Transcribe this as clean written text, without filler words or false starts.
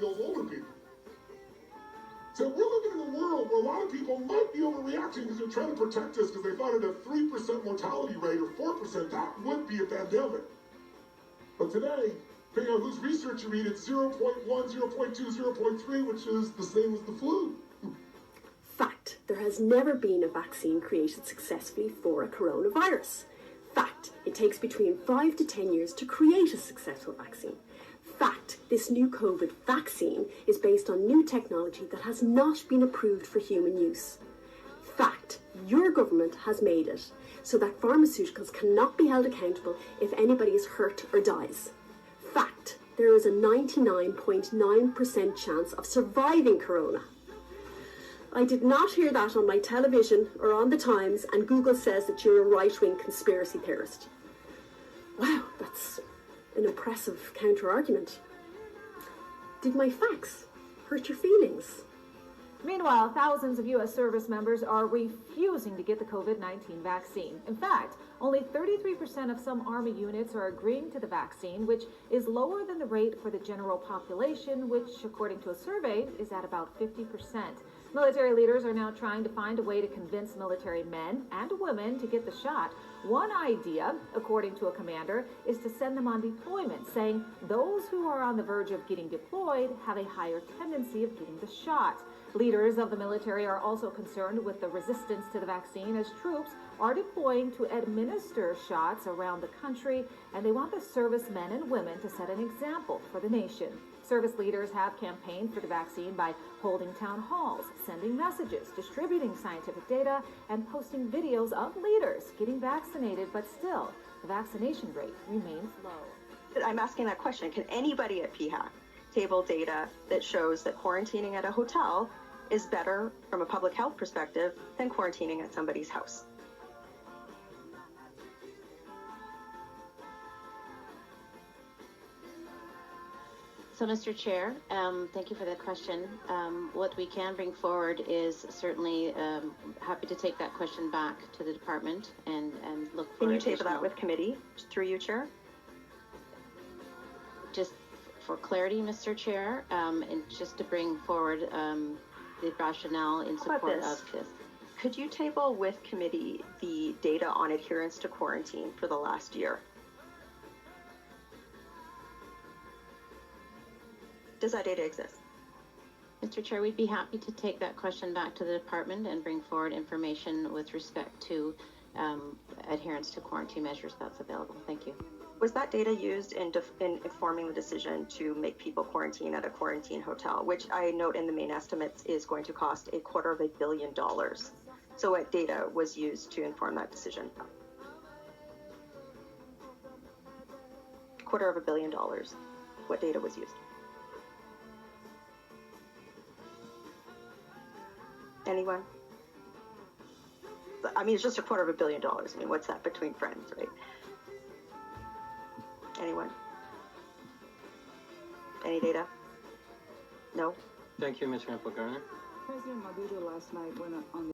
those older people. So we're living in a world where a lot of people might be overreacting because they're trying to protect us because they thought at a 3% mortality rate or 4%, that would be a pandemic. But today, depending on whose research you read, it's 0.1, 0.2, 0.3, which is the same as the flu. Fact, there has never been a vaccine created successfully for a coronavirus. Fact, it takes between 5 to 10 years to create a successful vaccine. Fact, this new COVID vaccine is based on new technology that has not been approved for human use. Fact, your government has made it so that pharmaceuticals cannot be held accountable if anybody is hurt or dies. Fact, there is a 99.9% chance of surviving corona. I did not hear that on my television or on the Times, and Google says that you're a right-wing conspiracy theorist. Wow, that's an impressive counter-argument. Did my facts hurt your feelings? Meanwhile, thousands of U.S. service members are refusing to get the COVID-19 vaccine. In fact, only 33% of some Army units are agreeing to the vaccine, which is lower than the rate for the general population, which, according to a survey, is at about 50%. Military leaders are now trying to find a way to convince military men and women to get the shot. One idea, according to a commander, is to send them on deployment, saying those who are on the verge of getting deployed have a higher tendency of getting the shot. Leaders of the military are also concerned with the resistance to the vaccine as troops are deploying to administer shots around the country, and they want the servicemen and women to set an example for the nation. Service leaders have campaigned for the vaccine by holding town halls, sending messages, distributing scientific data, and posting videos of leaders getting vaccinated, but still, the vaccination rate remains low. I'm asking that question. Can anybody at PHAC table data that shows that quarantining at a hotel is better from a public health perspective than quarantining at somebody's house? So, Mr. Chair, thank you for the question. What we can bring forward is certainly happy to take that question back to the department and look for. Can you table that with committee through you, Chair? Just for clarity, Mr. Chair, and just to bring forward the rationale in support of this. Could you table with committee the data on adherence to quarantine for the last year? Does that data exist? Mr. Chair, we'd be happy to take that question back to the department and bring forward information with respect to adherence to quarantine measures that's available. Thank you. Was that data used in informing the decision to make people quarantine at a quarantine hotel, which I note in the main estimates is going to cost $250 million? So what data was used to inform that decision? $250 million. What data was used? Anyone? I mean, it's just $250 million. I mean, what's that between friends, right? Anyone? Any data? No? Thank you, Ms. Rample-Garner. President Maduro last night went on